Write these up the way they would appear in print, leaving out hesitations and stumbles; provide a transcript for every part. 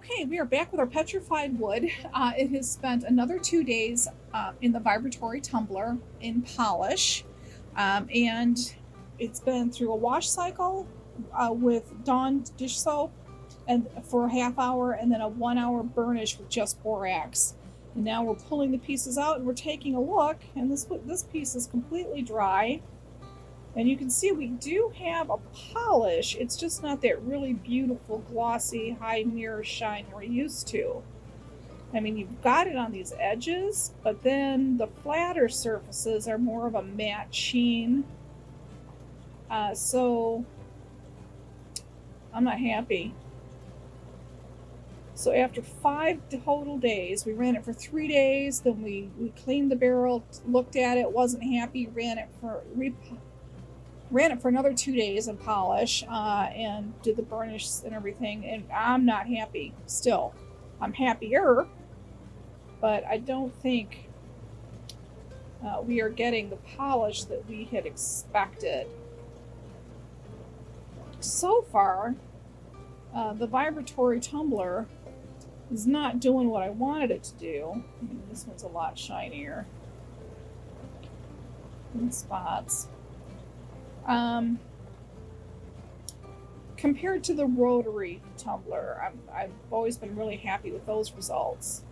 Okay, we are back with our Petrified Wood. It has spent another 2 days in the Vibratory Tumbler in polish, and it's been through a wash cycle with Dawn dish soap and for a half hour, and then a 1 hour burnish with just borax. And now we're pulling the pieces out and we're taking a look, and this piece is completely dry. And you can see we do have a polish. It's just not that really beautiful, glossy, high mirror shine we're used to. I mean, you've got it on these edges, but then the flatter surfaces are more of a matte sheen. So I'm not happy. So after 5 total days, we ran it for 3 days, then we cleaned the barrel, looked at it, wasn't happy, ran it for another 2 days in polish and did the burnish and everything, and I'm not happy still. I'm happier, but I don't think we are getting the polish that we had expected. So far, the Vibratory Tumbler is not doing what I wanted it to do. I mean, this one's a lot shinier in spots. Compared to the Rotary Tumbler, I've always been really happy with those results.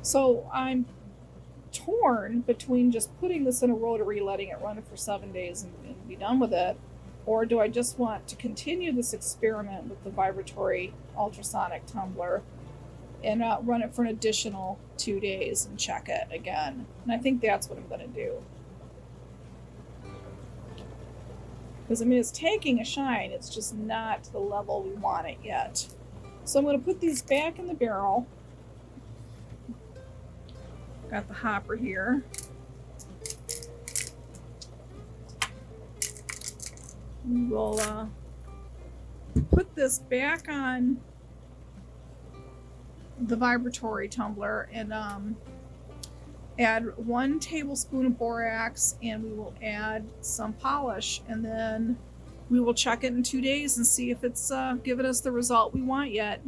So I'm torn between just putting this in a Rotary, letting it run for 7 days and be done with it, or do I just want to continue this experiment with the Vibratory ultrasonic tumbler and run it for an additional 2 days and check it again. And I think that's what I'm going to do. Because, I mean, it's taking a shine. It's just not to the level we want it yet. So I'm going to put these back in the barrel. Got the hopper here. We will put this back on the Vibratory tumbler and add 1 tablespoon of borax, and we will add some polish, and then we will check it in 2 days and see if it's given us the result we want yet.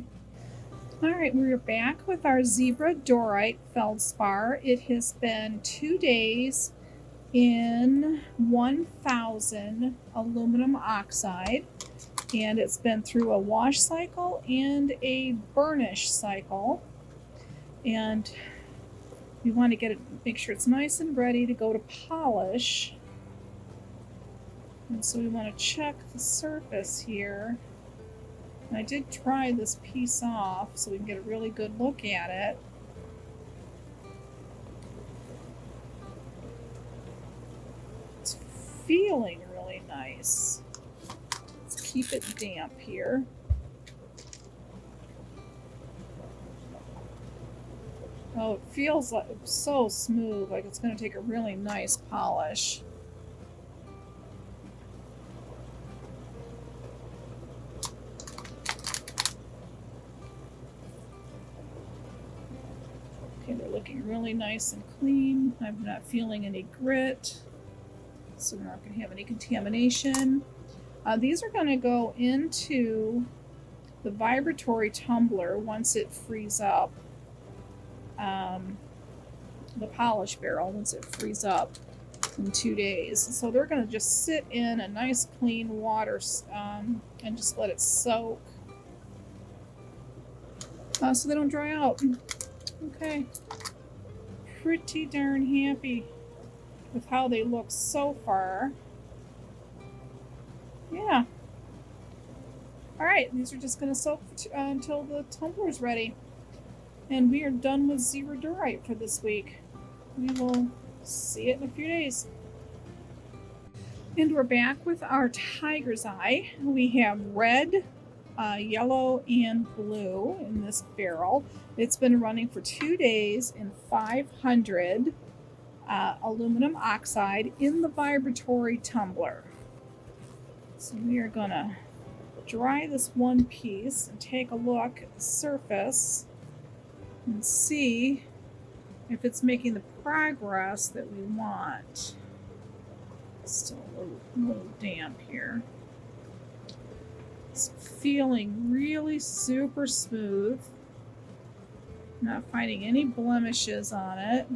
All right, we're back with our Zebradorite Feldspar. It has been 2 days in 1000 aluminum oxide, and it's been through a wash cycle and a burnish cycle, and we want to get it, make sure it's nice and ready to go to polish. And so we want to check the surface here. And I did try this piece off so we can get a really good look at it. It's feeling really nice. Let's keep it damp here. Oh, it feels like it's so smooth, like it's going to take a really nice polish. Okay, they're looking really nice and clean. I'm not feeling any grit, so we're not going to have any contamination. These are going to go into the Vibratory tumbler once it frees up. The polish barrel once it frees up in 2 days. So they're going to just sit in a nice clean water and just let it soak so they don't dry out. Okay. Pretty darn happy with how they look so far. Yeah. Alright, these are just going to soak until the tumbler is ready. And we are done with Zebradorite for this week. We will see it in a few days. And we're back with our Tiger's Eye. We have red, yellow, and blue in this barrel. It's been running for 2 days in 500 aluminum oxide in the Vibratory tumbler. So we are going to dry this one piece and take a look at the surface and see if it's making the progress that we want. Still a little damp here. It's feeling really super smooth. Not finding any blemishes on it.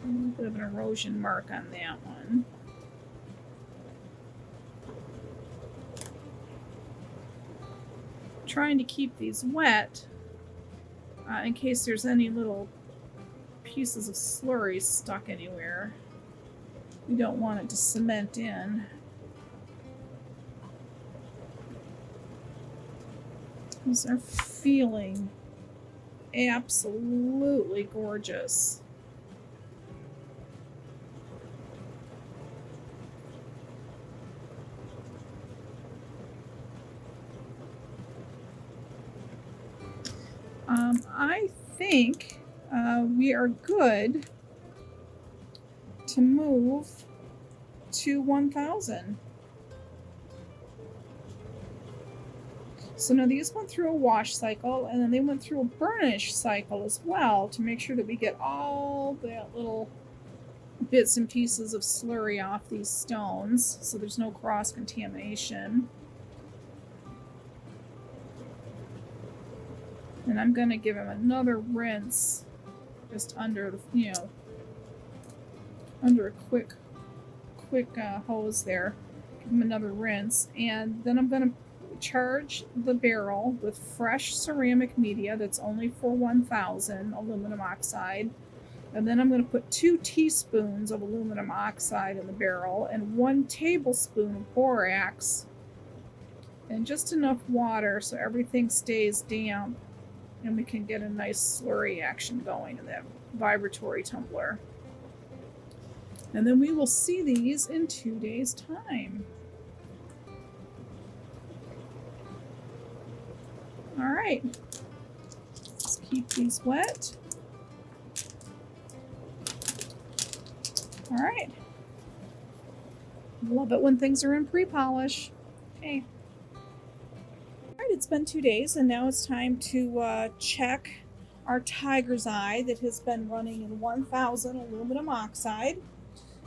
A little bit of an erosion mark on that one. Trying to keep these wet in case there's any little pieces of slurry stuck anywhere. We don't want it to cement in. These are feeling absolutely gorgeous. I think we are good to move to 1000. So now these went through a wash cycle, and then they went through a burnish cycle as well to make sure that we get all that little bits and pieces of slurry off these stones so there's no cross-contamination. And I'm going to give him another rinse just under the, under a quick hose there. Give him another rinse. And then I'm going to charge the barrel with fresh ceramic media that's only for 1000 aluminum oxide. And then I'm going to put 2 teaspoons of aluminum oxide in the barrel and 1 tablespoon of borax and just enough water so everything stays damp and we can get a nice slurry action going in that vibratory tumbler. And then we will see these in 2 days' time. All right, let's keep these wet. All right. Love it when things are in pre-polish. Okay. All right, it's been 2 days, and now it's time to check our tiger's eye that has been running in 1000 aluminum oxide.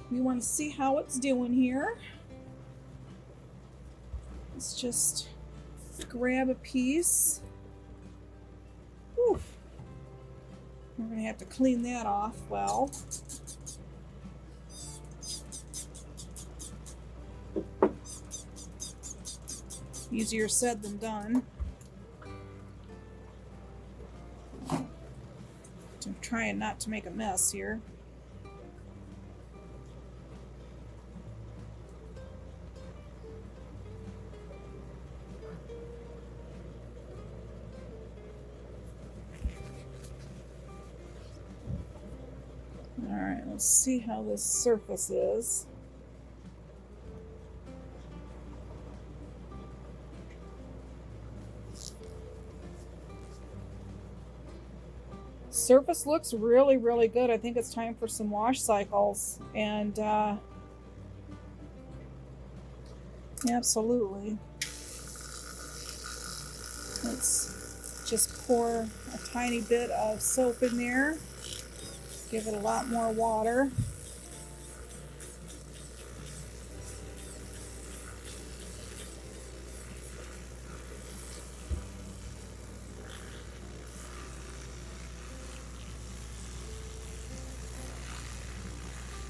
We want to see how it's doing here. Let's just grab a piece. Whew. We're going to have to clean that off well. Easier said than done. I'm trying not to make a mess here. All right, let's see how this surface is. Surface looks really, really good. I think it's time for some wash cycles. And absolutely. Let's just pour a tiny bit of soap in there. Give it a lot more water.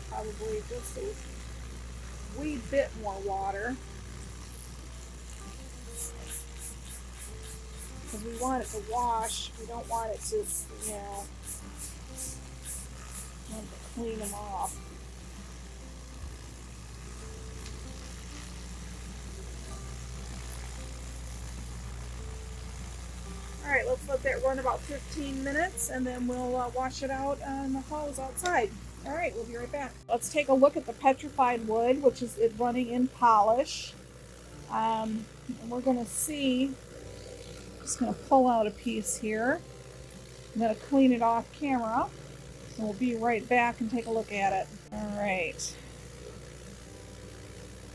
Probably just a wee bit more water because we want it to wash. We don't want it to, want to clean them off. All right, let's let that run about 15 minutes and then we'll wash it out on the hose outside. All right, we'll be right back. Let's take a look at the Petrified Wood, which is running in polish. And we're going to see, just going to pull out a piece here. I'm going to clean it off camera. And we'll be right back and take a look at it. All right.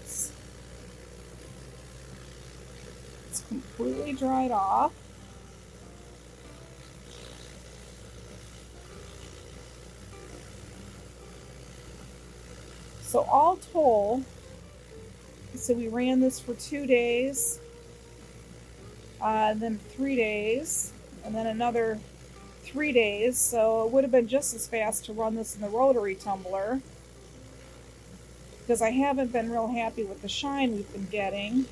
It's completely dried off. So all told, so we ran this for 2 days, then 3 days, and then another 3 days. So it would have been just as fast to run this in the rotary tumbler, because I haven't been real happy with the shine we've been getting.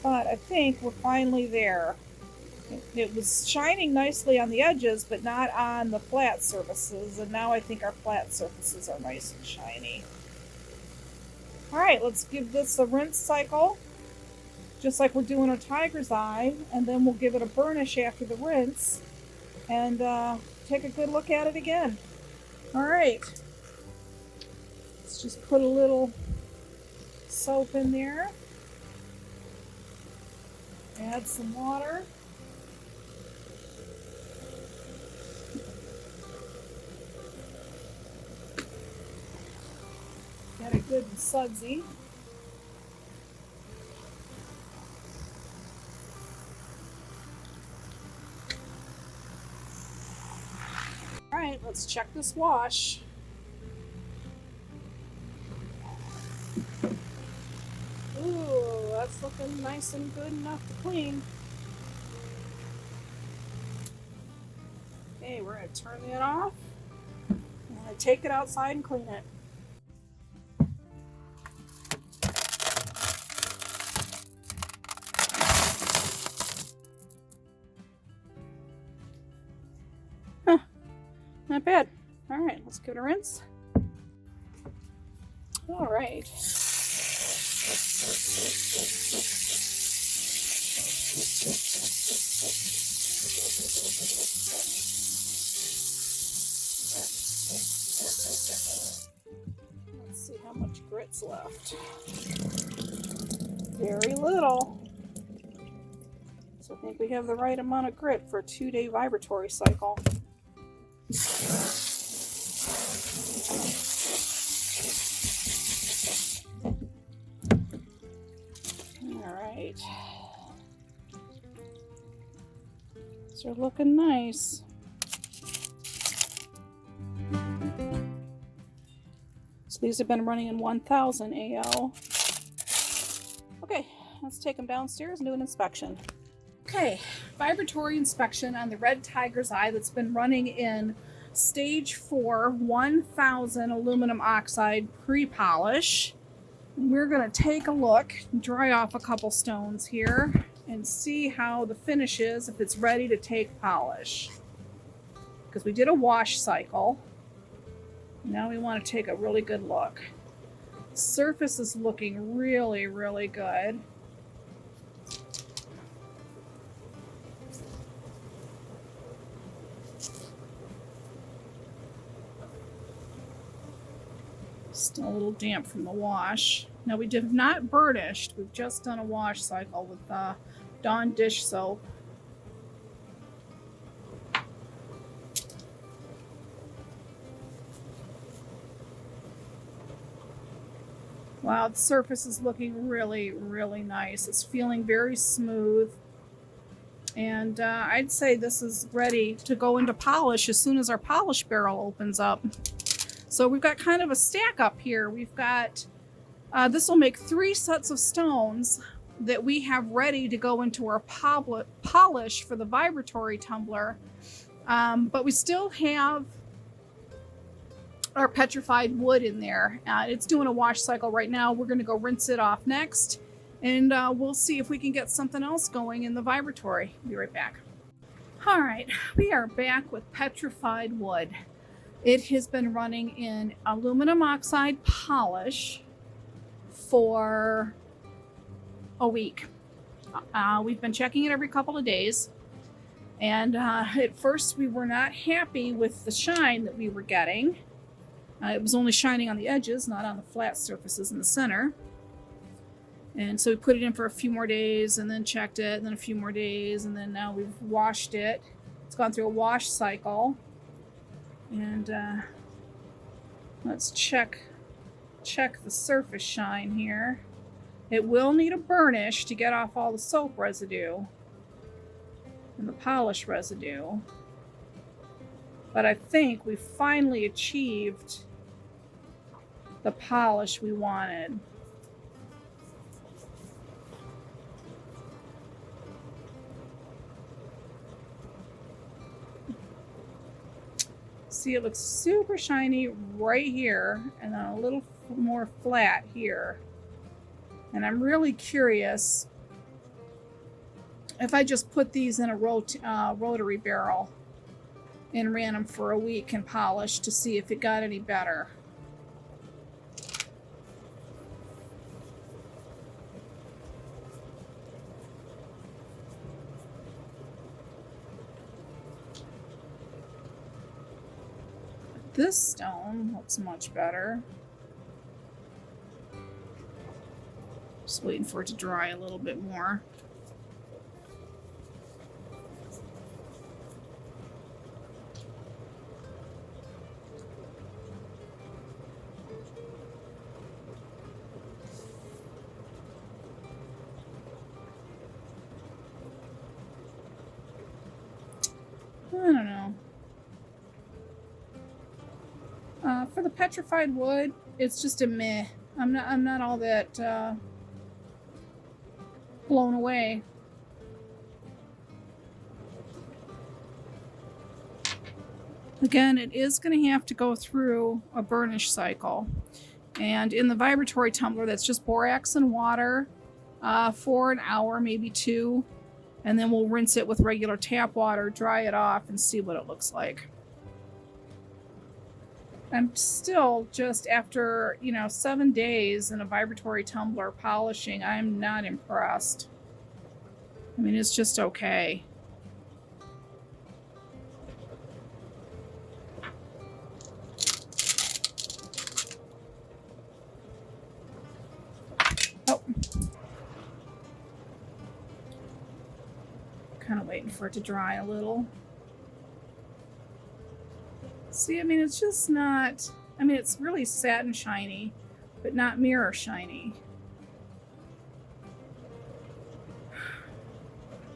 But I think we're finally there. It was shining nicely on the edges, but not on the flat surfaces. And now I think our flat surfaces are nice and shiny. All right, let's give this a rinse cycle, just like we're doing our tiger's eye. And then we'll give it a burnish after the rinse and take a good look at it again. All right, let's just put a little soap in there. Add some water. Get it good and sudsy. All right, let's check this wash. Ooh, that's looking nice and good enough to clean. Okay, we're going to turn that off. I'm going to take it outside and clean it. Huh, not bad. All right, let's give it a rinse. All right. Let's see how much grit's left. Very little. So I think we have the right amount of grit for a 2-day vibratory cycle. Alright. These are looking nice. So these have been running in 1000 AL. Okay, let's take them downstairs and do an inspection. Okay, vibratory inspection on the red tiger's eye that's been running in stage 4, 1000 aluminum oxide pre-polish. We're going to take a look, dry off a couple stones here, and see how the finish is, if it's ready to take polish. Because we did a wash cycle. Now we want to take a really good look. The surface is looking really, really good. Still a little damp from the wash. Now we did not burnished. We've just done a wash cycle with Dawn dish soap. Wow, the surface is looking really, really nice. It's feeling very smooth. And I'd say this is ready to go into polish as soon as our polish barrel opens up. So we've got kind of a stack up here. We've got, this will make 3 sets of stones that we have ready to go into our polish for the vibratory tumbler. But we still have our petrified wood in there. It's doing a wash cycle right now. We're going to go rinse it off next, and we'll see if we can get something else going in the vibratory. Be right back. All right, we are back with petrified wood. It has been running in aluminum oxide polish for a week. We've been checking it every couple of days. And at first we were not happy with the shine that we were getting. It was only shining on the edges, not on the flat surfaces in the center. And so we put it in for a few more days and then checked it, and then a few more days, and then now we've washed it. It's gone through a wash cycle. And let's check the surface shine here. It will need a burnish to get off all the soap residue and the polish residue. But I think we finally achieved the polish we wanted. See, it looks super shiny right here and then a little more flat here. And I'm really curious if I just put these in a rotary barrel and ran them for a week and polished to see if it got any better. This stone looks much better. Just waiting for it to dry a little bit more. I don't know. For the petrified wood, it's just a meh. I'm not all that blown away. Again, it is going to have to go through a burnish cycle. And in the vibratory tumbler, that's just borax and water for an hour, maybe 2. And then we'll rinse it with regular tap water, dry it off, and see what it looks like. I'm still just after, 7 days in a vibratory tumbler polishing, I'm not impressed. I mean, it's just okay. Oh. Kind of waiting for it to dry a little. See, I mean, it's just not, it's really satin shiny, but not mirror shiny.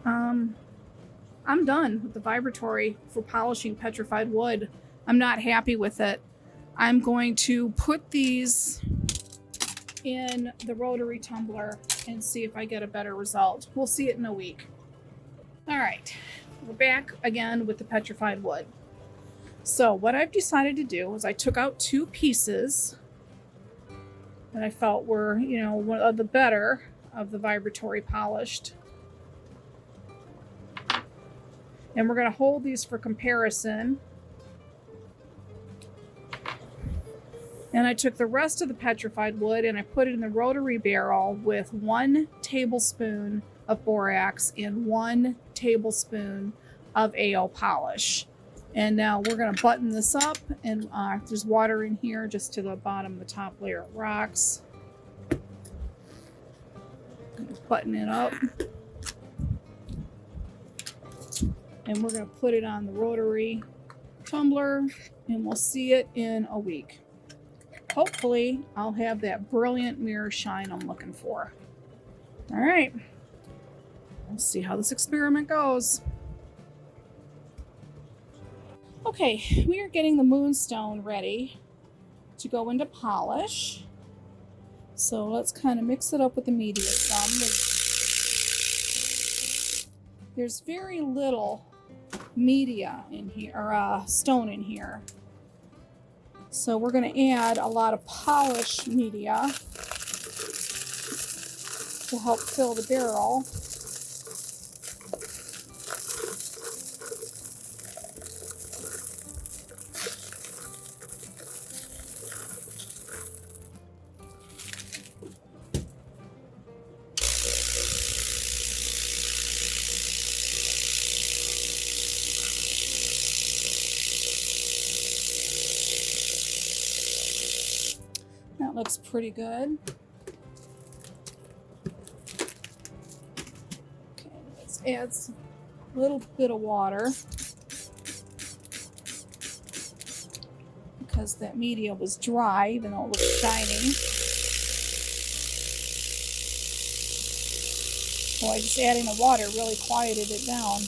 I'm done with the vibratory for polishing petrified wood. I'm not happy with it. I'm going to put these in the rotary tumbler and see if I get a better result. We'll see it in a week. All right, we're back again with the petrified wood. So what I've decided to do is I took out 2 pieces that I felt were, one of the better of the vibratory polished. And we're going to hold these for comparison. And I took the rest of the petrified wood and I put it in the rotary barrel with 1 tablespoon of borax and 1 tablespoon of AO polish. And now we're going to button this up, and there's water in here just to the bottom of the top layer of rocks. Button it up. And we're going to put it on the rotary tumbler, and we'll see it in a week. Hopefully, I'll have that brilliant mirror shine I'm looking for. All right. We'll see how this experiment goes. Okay, we are getting the Moonstone ready to go into polish. So let's kind of mix it up with the media some. There's very little media in here, or stone in here. So we're going to add a lot of polish media to help fill the barrel. That looks pretty good. Okay, let's add a little bit of water because that media was dry, even though it looks shiny. Boy, just adding the water really quieted it down.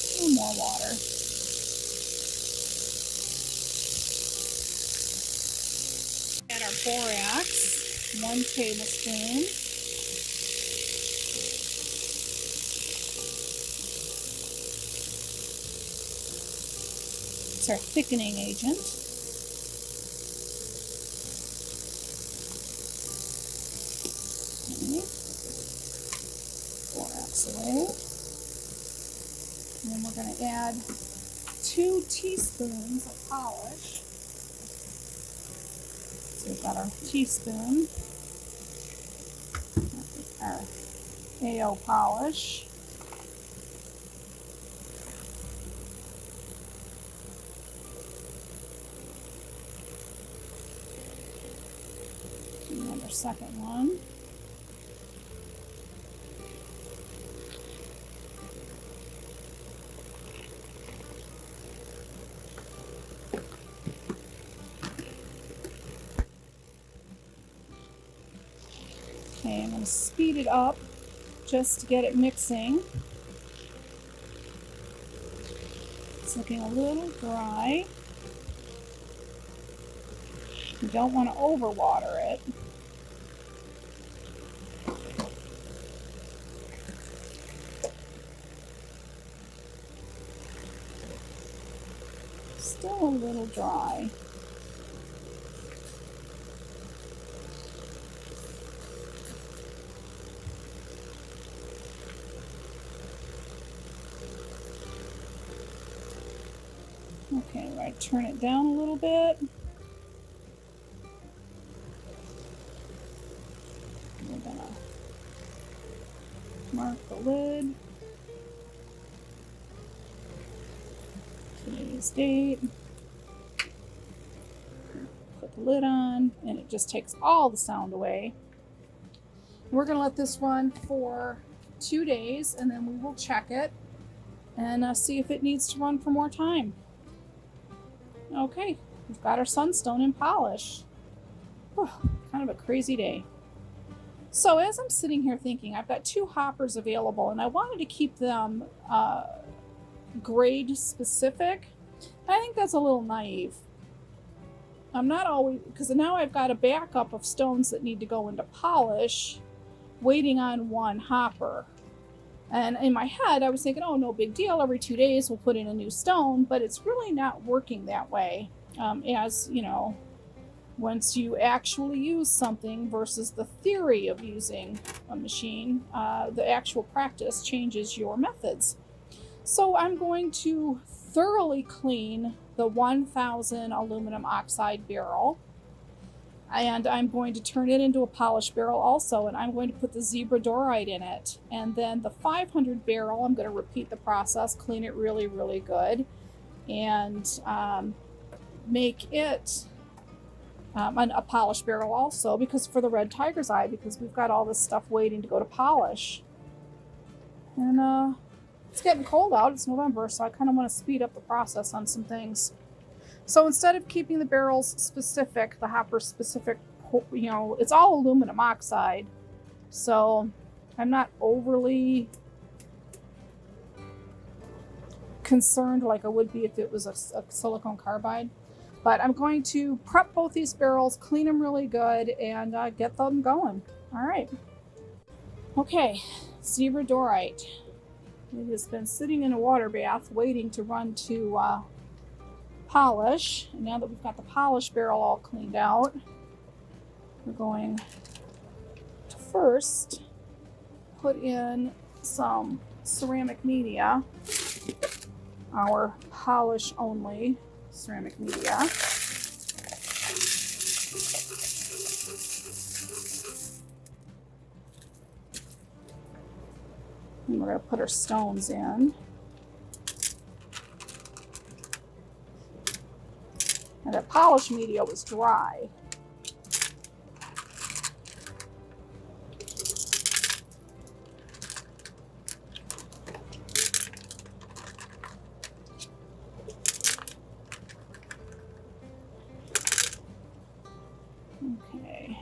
A little more water. borax, 1 tablespoon. It's our thickening agent. Okay. Borax away. And then we're going to add 2 teaspoons of polish. So we've got our teaspoon, our AO polish. Another second one. Okay, I'm going to speed it up just to get it mixing. It's looking a little dry. You don't want to overwater it. Still a little dry. Okay, we're going to turn it down a little bit. We're going to mark the lid. Today's date. Put the lid on, and it just takes all the sound away. We're going to let this run for 2 days, and then we will check it and see if it needs to run for more time. Okay, we've got our sunstone in polish. Whew, kind of a crazy day. So as I'm sitting here thinking, I've got 2 hoppers available, and I wanted to keep them grade specific. I think that's a little naive. I'm not always, because now I've got a backup of stones that need to go into polish, waiting on 1 hopper. And in my head, I was thinking, oh, no big deal. Every 2 days, we'll put in a new stone. But it's really not working that way. As, you know, once you actually use something versus the theory of using a machine, the actual practice changes your methods. So I'm going to thoroughly clean the 1000 aluminum oxide barrel. And I'm going to turn it into a polished barrel also, and I'm going to put the Zebradorite in it. And then the 500 barrel, I'm going to repeat the process, clean it really, really good, and make it a polished barrel also, because for the red tiger's eye, because we've got all this stuff waiting to go to polish. And it's getting cold out. It's November, so I kind of want to speed up the process on some things. So instead of keeping the barrels specific, the hopper specific, you know, it's all aluminum oxide. So I'm not overly concerned like I would be if it was a silicone carbide. But I'm going to prep both these barrels, clean them really good, and get them going. All right. Okay, Zebradorite. It has been sitting in a water bath waiting to run to polish. And now that we've got the polish barrel all cleaned out, we're going to first put in some ceramic media, our polish only ceramic media. And we're going to put our stones in. And that polish media was dry. Okay.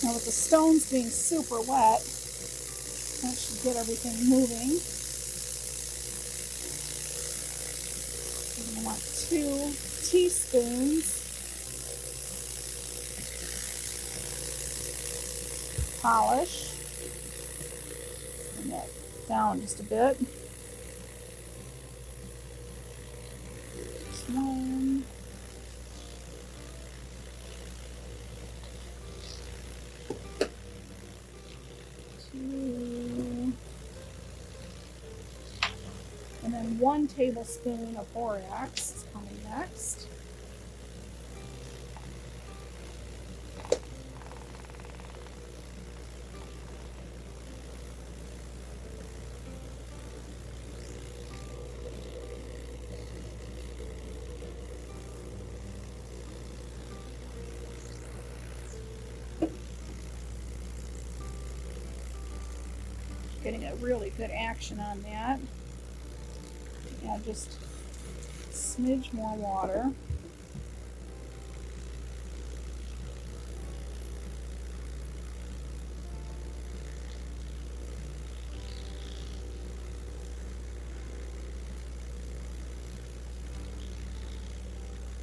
Now with the stones being super wet, that should get everything moving. I want 2 teaspoons polish. Bring that down just a bit. Just 1. 2. And then 1 tablespoon of borax is coming next. Getting a really good action on that. Add just a smidge more water.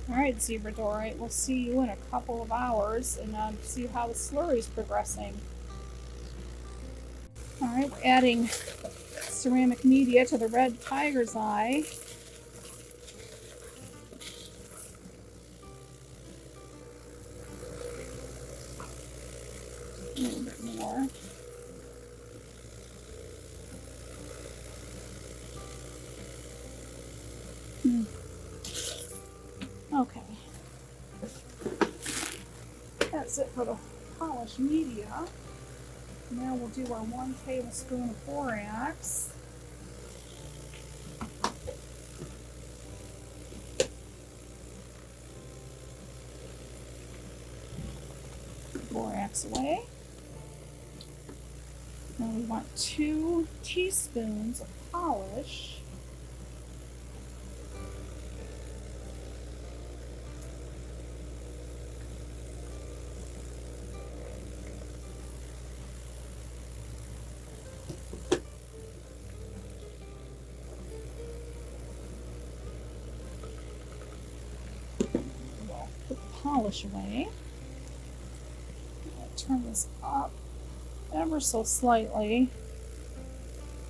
Alright, Zebradorite, we'll see you in a couple of hours and see how the slurry is progressing. Alright, we're adding ceramic media to the red tiger's eye. A little bit more. Okay. That's it for the polished media. Now we'll do our 1 tablespoon of borax. Borax away. Now we want 2 teaspoons of polish. Polish away. I'll turn this up ever so slightly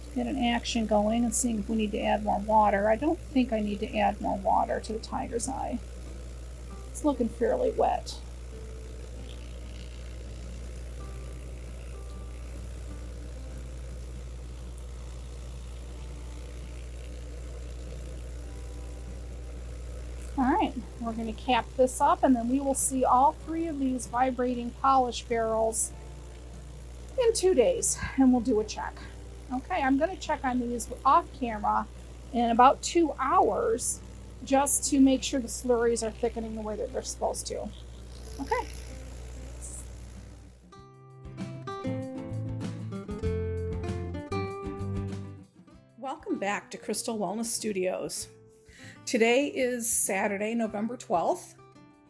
to get an action going and seeing if we need to add more water. I don't think I need to add more water to the tiger's eye. It's looking fairly wet. Alright, we're going to cap this up and then we will see all 3 of these vibrating polish barrels in 2 days and we'll do a check. Okay, I'm going to check on these off camera in about 2 hours just to make sure the slurries are thickening the way that they're supposed to. Okay. Welcome back to Crystal Wellness Studios. Today is Saturday, November 12th,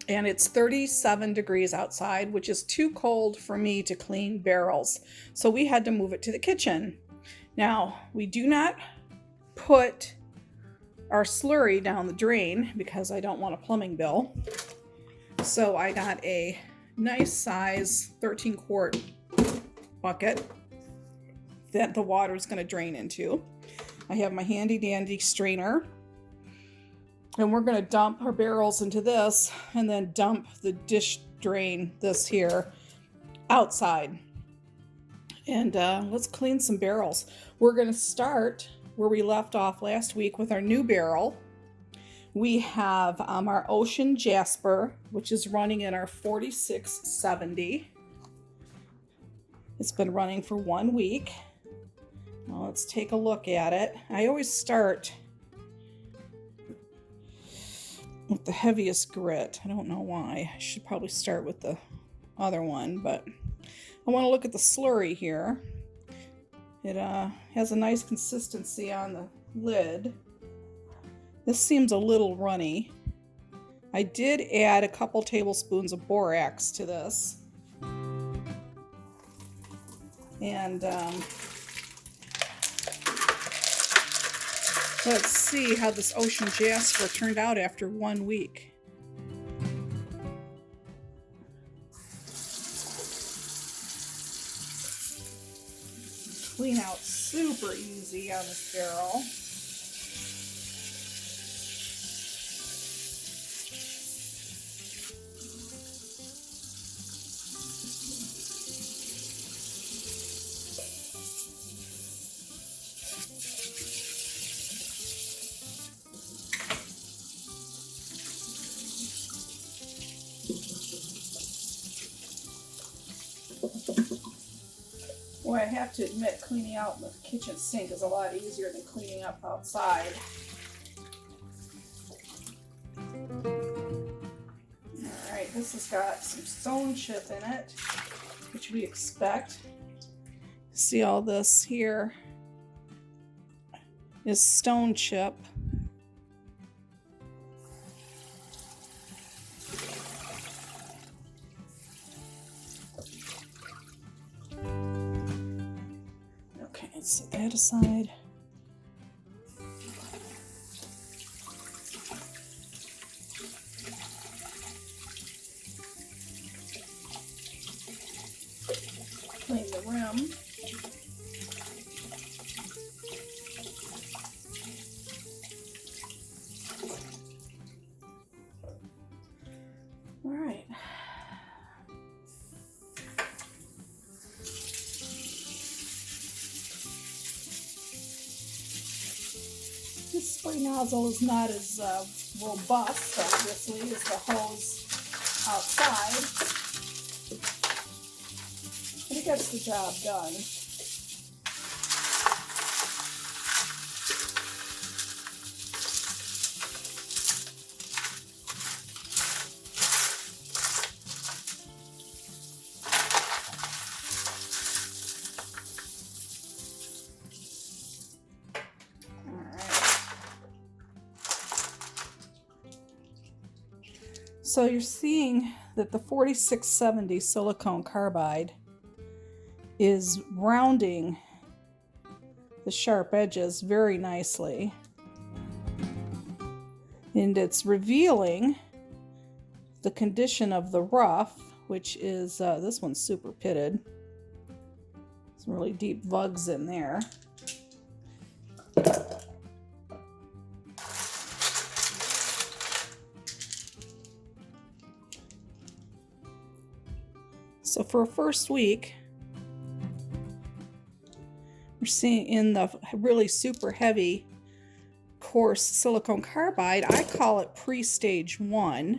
and it's 37 degrees outside, which is too cold for me to clean barrels. So we had to move it to the kitchen. Now, we do not put our slurry down the drain because I don't want a plumbing bill. So I got a nice size 13-quart bucket that the water is going to drain into. I have my handy dandy strainer. And we're going to dump our barrels into this and then dump the dish drain, this here, outside. And let's clean some barrels. We're going to start where we left off last week with our new barrel. We have our Ocean Jasper, which is running in our 4670. It's been running for 1 week. Well, let's take a look at it. I always start with the heaviest grit. I don't know why. I should probably start with the other one, but I want to look at the slurry here. It has a nice consistency on the lid. This seems a little runny. I did add a couple tablespoons of borax to this. And let's see how this Ocean Jasper turned out after 1 week. Clean out super easy on this barrel. Boy, I have to admit, cleaning out the kitchen sink is a lot easier than cleaning up outside. Alright, this has got some stone chip in it, which we expect. See, all this here is stone chip. Let's set that aside. Clean the rim. All right. This spray nozzle is not as robust, obviously, as the hose outside, but it gets the job done. So you're seeing that the 4670 silicone carbide is rounding the sharp edges very nicely. And it's revealing the condition of the rough, which is, this one's super pitted. Some really deep vugs in there. So for a first week, we're seeing in the really super heavy coarse silicone carbide, I call it pre-stage 1.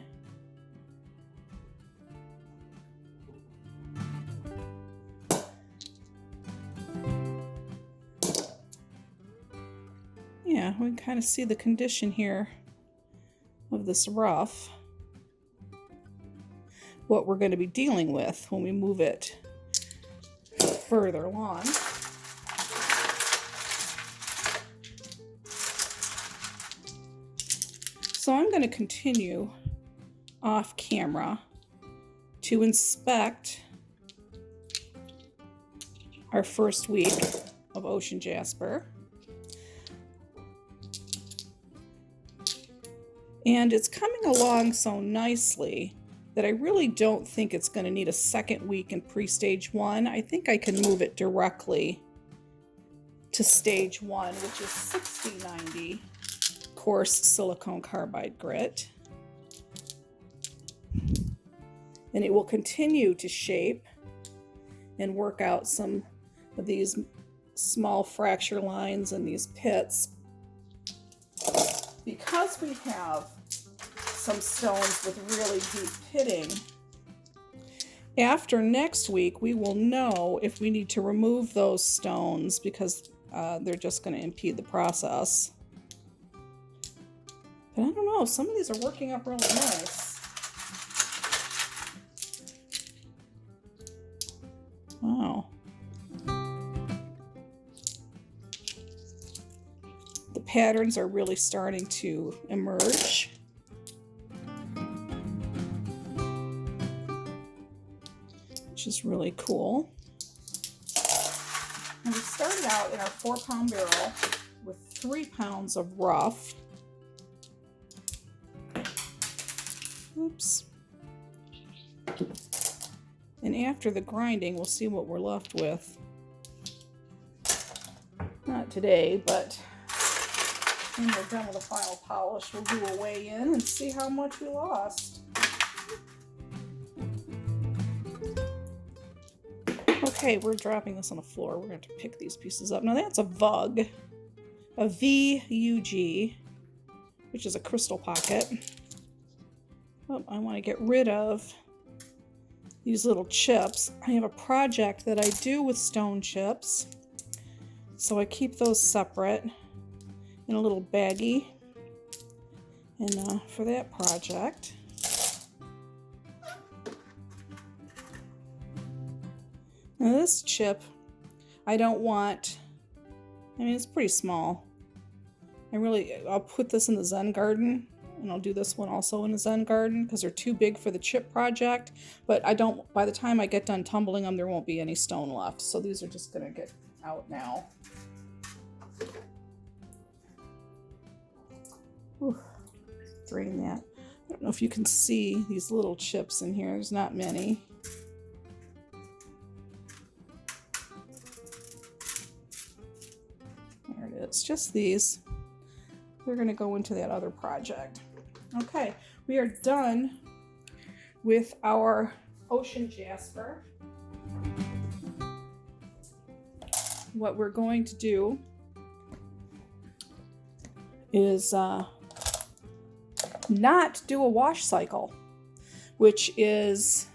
Yeah, we can kind of see the condition here of this rough. What we're going to be dealing with when we move it further along. So I'm going to continue off camera to inspect our first week of Ocean Jasper. And it's coming along so nicely that I really don't think it's going to need a second week in pre-stage 1. I think I can move it directly to stage 1, which is 6090 coarse silicone carbide grit. And it will continue to shape and work out some of these small fracture lines and these pits. Because we have some stones with really deep pitting, after next week we will know if we need to remove those stones because they're just going to impede the process. But I don't know, some of these are working up really nice. Wow. The patterns are really starting to emerge. Which is really cool. And we started out in our 4-pound barrel with 3 pounds of rough. Oops. And after the grinding, we'll see what we're left with. Not today, but when we're done with the final polish, we'll do a weigh in and see how much we lost. Okay, we're dropping this on the floor. We're going to pick these pieces up. Now that's a VUG, a V-U-G, which is a crystal pocket. Oh, I want to get rid of these little chips. I have a project that I do with stone chips, so I keep those separate in a little baggie. And for that project, now this chip, I don't want, I mean, it's pretty small. I'll put this in the Zen garden, and I'll do this one also in the Zen garden because they're too big for the chip project. But by the time I get done tumbling them, there won't be any stone left. So these are just gonna get out now. Whew. Drain that. I don't know if you can see these little chips in here. There's not many. There it is. Just these. They're going to go into that other project. Okay, we are done with our Ocean Jasper. What we're going to do is not do a wash cycle, which is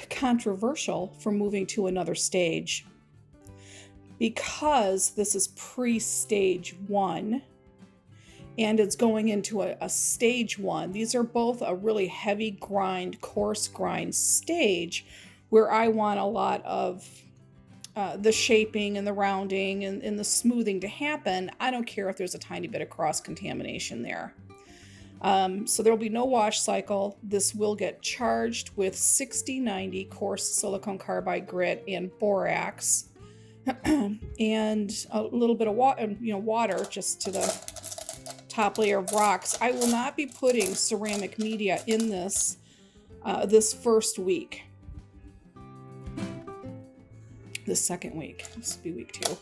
controversial for moving to another stage, because this is pre-stage 1 and it's going into a stage 1. These are both a really heavy grind, coarse grind stage where I want a lot of the shaping and the rounding and the smoothing to happen. I don't care if there's a tiny bit of cross-contamination there. So there will be no wash cycle. This will get charged with 6090 coarse silicone carbide grit and borax, and a little bit of water just to the top layer of rocks. I will not be putting ceramic media in this this first week. The second week. This will be week 2.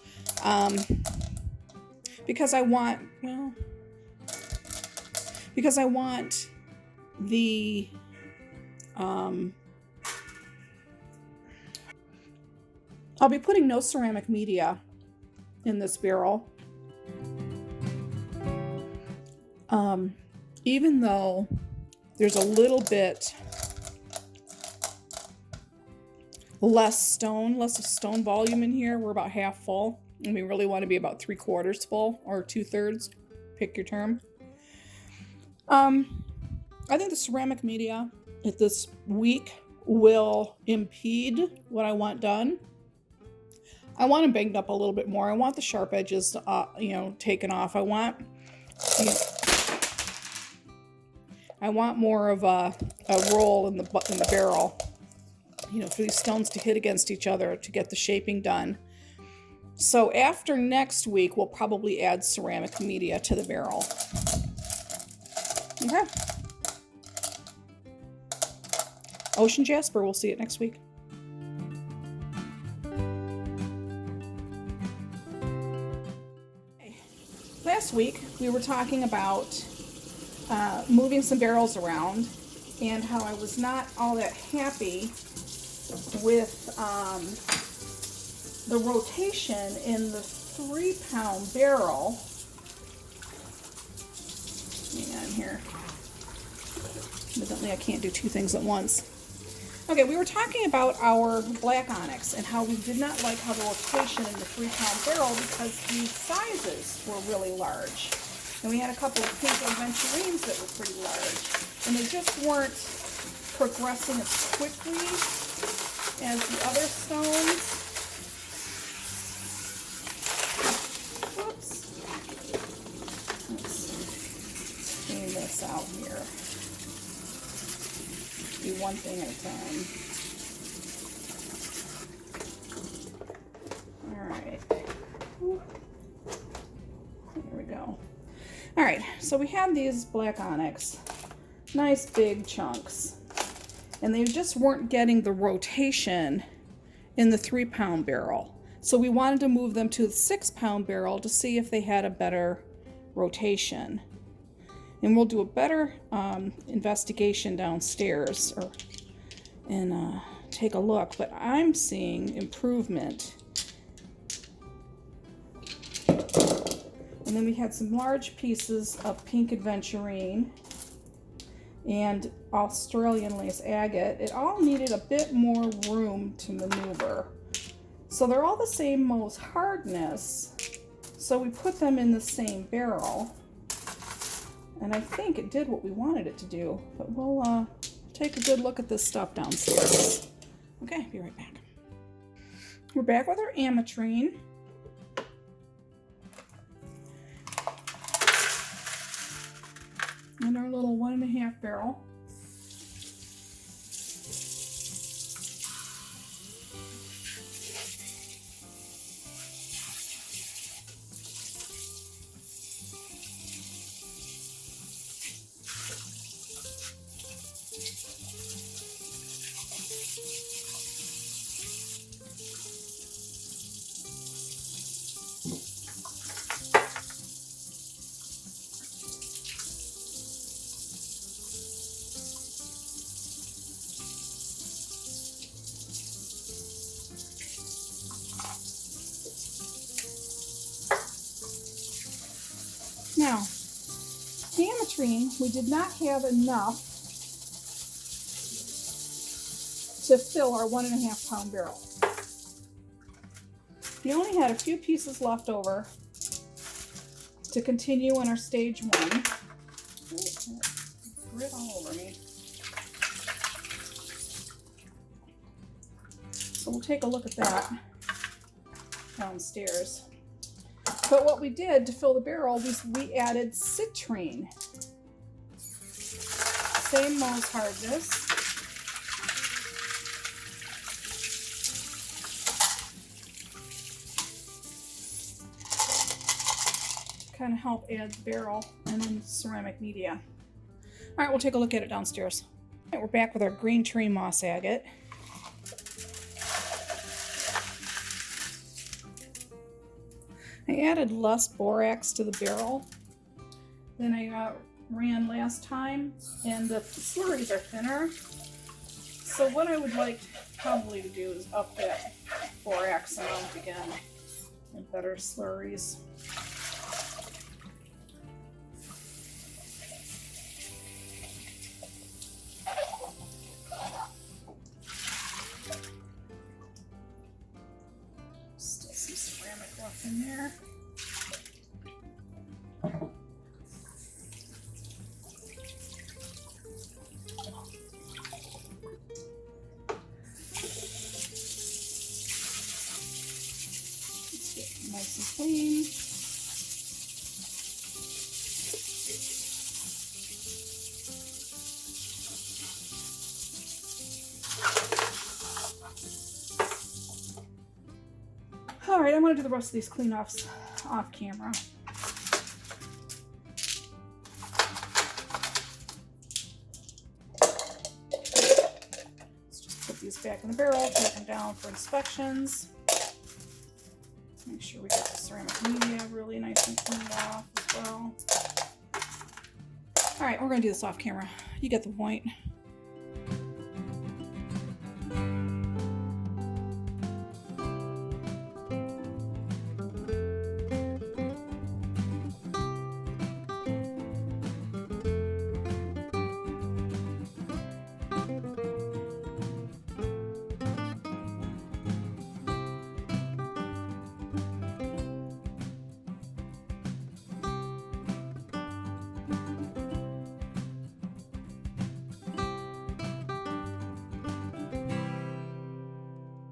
Because I want the I'll be putting no ceramic media in this barrel. Even though there's a little bit less stone volume in here. We're about half full, and we really want to be about 3/4 full or 2/3. Pick your term. I think the ceramic media this week will impede what I want done. I want them banged up a little bit more. I want the sharp edges, taken off. I want more of a roll in the barrel. For these stones to hit against each other to get the shaping done. So after next week, we'll probably add ceramic media to the barrel. Okay. Ocean Jasper, we'll see it next week. Last week, we were talking about moving some barrels around and how I was not all that happy with the rotation in the 3-pound barrel. Hang on here. Evidently I can't do 2 things at once. Okay, we were talking about our black onyx and how we did not like how the rotation in the 3-pound barrel because the sizes were really large. And we had a couple of pink aventurines that were pretty large. And they just weren't progressing as quickly as the other stones. Whoops. Let's clean this out here. Do one thing at a time. All right, so we had these black onyx, nice big chunks, and they just weren't getting the rotation in the 3-pound barrel. So we wanted to move them to the 6-pound barrel to see if they had a better rotation. And we'll do a better investigation downstairs and take a look, but I'm seeing improvement. And then we had some large pieces of pink aventurine and Australian lace agate. It all needed a bit more room to maneuver. So they're all the same MOHS hardness, so we put them in the same barrel. And I think it did what we wanted it to do, but we'll take a good look at this stuff downstairs. Okay, be right back. We're back with our ametrine. And our little 1.5 barrel. Now, the ametrine, we did not have enough to fill our 1.5 pound barrel. We only had a few pieces left over to continue in our stage 1. Grit all over me. So we'll take a look at that downstairs. But what we did to fill the barrel was we added citrine. Same MOHS hardness. Kind of help add the barrel and then ceramic media. All right, we'll take a look at it downstairs. All right, we're back with our green tree moss agate. I added less borax to the barrel than I ran last time, and the slurries are thinner. So what I would like probably to do is up that borax amount again and better slurries. Still some ceramic left in there. Nice and clean. All right, I'm going to do the rest of these cleanups off camera. Let's just put these back in the barrel, take them down for inspections. Make sure we get the ceramic media really nice and cleaned off as well. All right, we're going to do this off camera. You get the point.